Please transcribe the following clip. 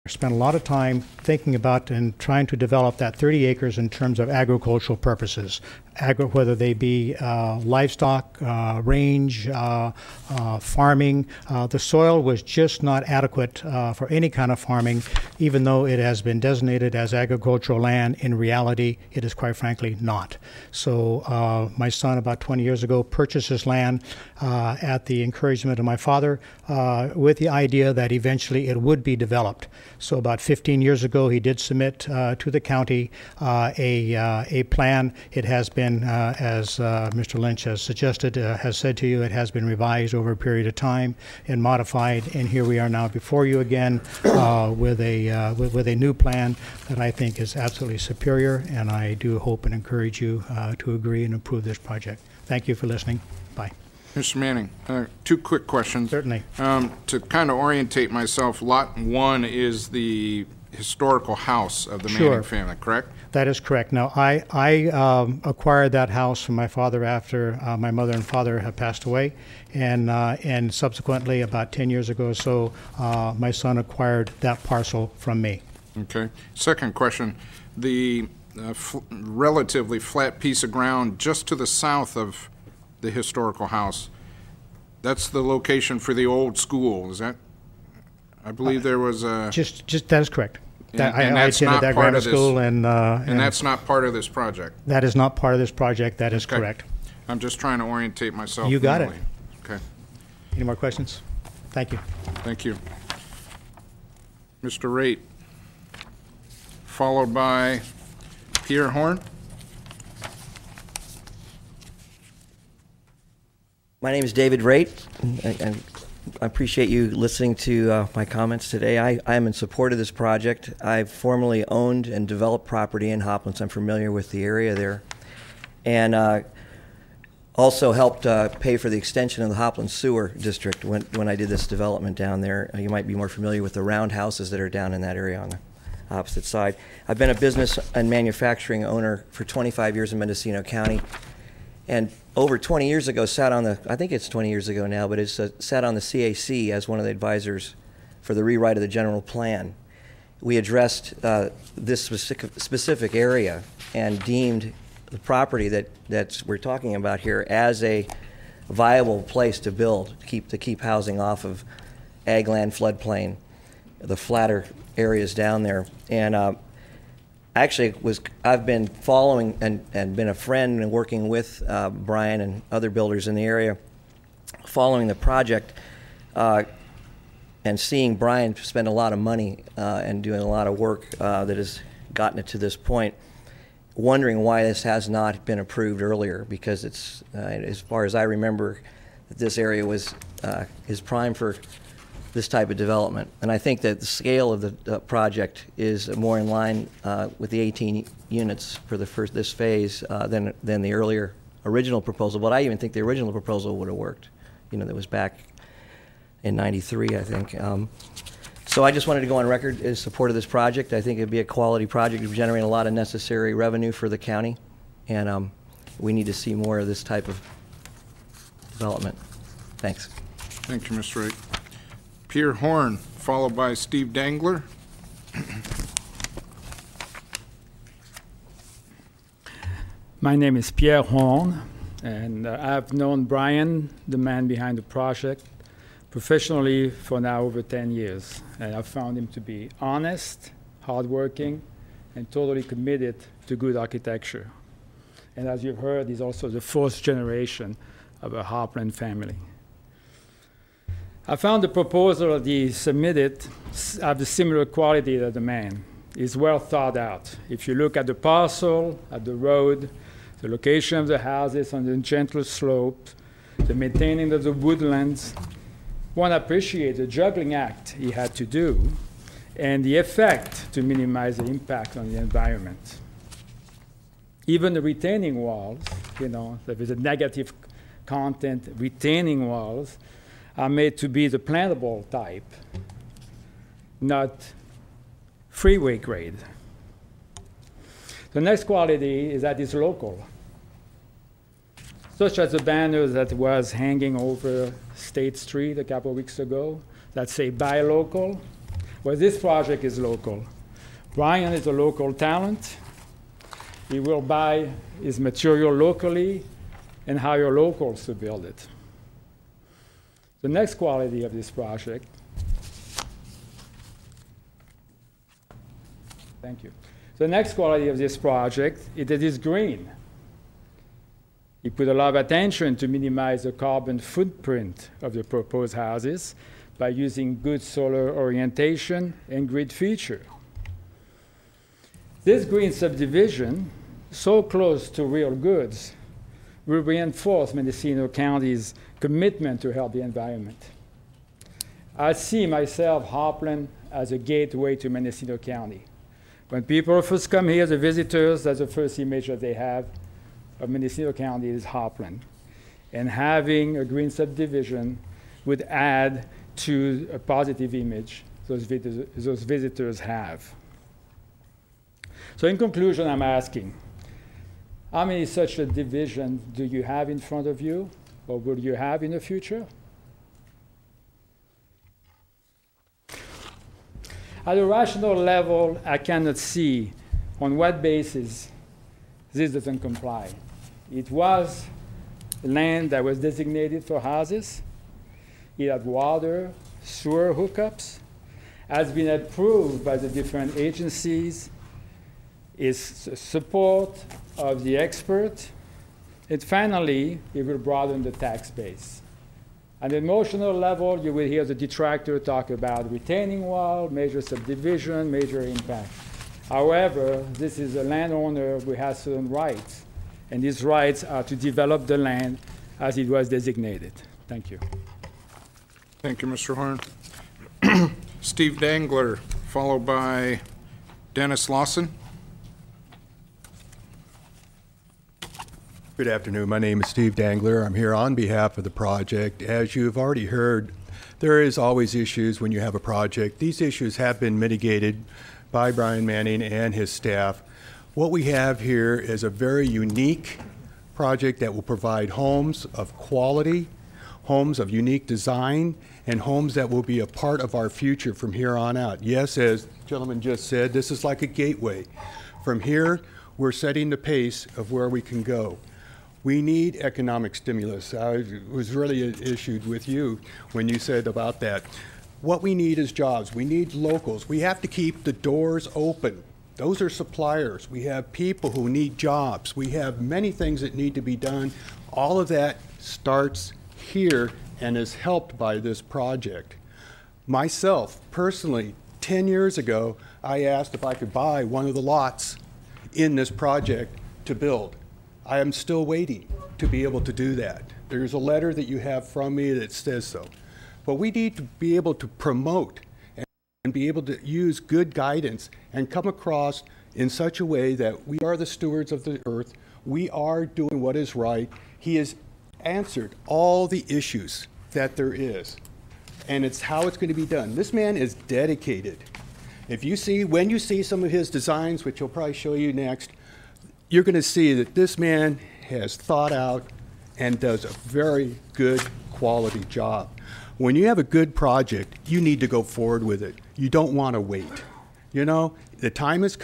spent a lot of time thinking about and trying to develop that 30 acres in terms of agricultural purposes, whether they be livestock, range, farming. The soil was just not adequate for any kind of farming, even though it has been designated as agricultural land. In reality, it is quite frankly not. So my son, about 20 years ago, purchased this land at the encouragement of my father with the idea that eventually it would be developed. So about 15 years ago, he did submit to the county a plan. It has been, as Mr. Lynch has suggested, has said to you, it has been revised over a period of time and modified, and here we are now before you again with a new plan that I think is absolutely superior, and I do hope and encourage you to agree and approve this project. Thank you for listening. Bye. Mr. Manning, two quick questions. Certainly. To kind of orientate myself, Lot 1 is the historical house of the Manning family, correct? That is correct. Now, I acquired that house from my father after my mother and father had passed away, and subsequently, about 10 years ago or so, my son acquired that parcel from me. Okay. Second question, the relatively flat piece of ground just to the south of the historical house, that's the location for the old school, is that? I believe there was a... Just that is correct. And I that's attended not that part grammar of this, school, and that's not part of this project? That is not part of this project. That is correct. I'm just trying to orientate myself. You got it. Okay. Any more questions? Thank you. Thank you. Mr. Raitt, followed by Pierre Horn. My name is David Raitt. I appreciate you listening to my comments today. I am in support of this project. I've formerly owned and developed property in Hopland, so I'm familiar with the area there. And also helped pay for the extension of the Hopland Sewer District when I did this development down there. You might be more familiar with the roundhouses that are down in that area on the opposite side. I've been a business and manufacturing owner for 25 years in Mendocino County. And over 20 years ago, sat on the, I think it's 20 years ago now, but it's sat on the CAC as one of the advisors for the rewrite of the general plan. We addressed this specific area and deemed the property that we're talking about here as a viable place to build, to keep housing off of ag land, floodplain, the flatter areas down there. And actually, I've been following and been a friend and working with Brian and other builders in the area, following the project and seeing Brian spend a lot of money and doing a lot of work that has gotten it to this point, wondering why this has not been approved earlier, because it's, as far as I remember, this area is prime for this type of development. And I think that the scale of the project is more in line with the 18 units for this phase than the original proposal. But I even think the original proposal would have worked. You know, that was back in '93, I think. So I just wanted to go on record in support of this project. I think it'd be a quality project. It would generate a lot of necessary revenue for the county, and we need to see more of this type of development. Thanks. Thank you, Mr. Raitt. Pierre Horn, followed by Steve Dangler. My name is Pierre Horn, and I've known Brian, the man behind the project, professionally for now over 10 years. And I've found him to be honest, hardworking, and totally committed to good architecture. And as you've heard, he's also the fourth generation of a Hopland family. I found the proposal that he submitted have the similar quality to the man. It's well thought out. If you look at the parcel, at the road, the location of the houses on the gentle slope, the maintaining of the woodlands, one appreciates the juggling act he had to do and the effect to minimize the impact on the environment. Even the retaining walls, you know, there is a negative content retaining walls, are made to be the plantable type, not freeway grade. The next quality is that it's local, such as the banner that was hanging over State Street a couple of weeks ago that say buy local. Well, this project is local. Brian is a local talent. He will buy his material locally and hire locals to build it. The next quality of this project, thank you. The next quality of this project is that it is green. He put a lot of attention to minimize the carbon footprint of the proposed houses by using good solar orientation and grid feature. This green subdivision, so close to real goods, will reinforce Mendocino County's commitment to help the environment. I see myself Hopland as a gateway to Mendocino County. When people first come here, the visitors, that's the first image that they have of Mendocino County is Hopland. And having a green subdivision would add to a positive image those visitors have. So in conclusion, I'm asking, how many such a division do you have in front of you, or will you have in the future? At a rational level, I cannot see on what basis this doesn't comply. It was land that was designated for houses. It had water, sewer hookups, has been approved by the different agencies, is support of the expert, and finally, it will broaden the tax base. At an emotional level, you will hear the detractor talk about retaining wall, major subdivision, major impact. However, this is a landowner who has certain rights, and these rights are to develop the land as it was designated. Thank you. Thank you, Mr. Horn. Steve Dangler, followed by Dennis Lawson. Good afternoon. My name is Steve Dangler. I'm here on behalf of the project. As you've already heard, there is always issues when you have a project. These issues have been mitigated by Brian Manning and his staff. What we have here is a very unique project that will provide homes of quality, homes of unique design, and homes that will be a part of our future from here on out. Yes, as the gentleman just said, this is like a gateway. From here, we're setting the pace of where we can go. We need economic stimulus. I was really issued with you when you said about that. What we need is jobs. We need locals. We have to keep the doors open. Those are suppliers. We have people who need jobs. We have many things that need to be done. All of that starts here and is helped by this project. Myself, personally, 10 years ago, I asked if I could buy one of the lots in this project to build. I am still waiting to be able to do that. There's a letter that you have from me that says so. But we need to be able to promote and be able to use good guidance and come across in such a way that we are the stewards of the earth. We are doing what is right. He has answered all the issues that there is. And it's how it's going to be done. This man is dedicated. If you see, when you see some of his designs, which he'll probably show you next, you're going to see that this man has thought out and does a very good quality job. When you have a good project, you need to go forward with it. You don't want to wait. You know, the time is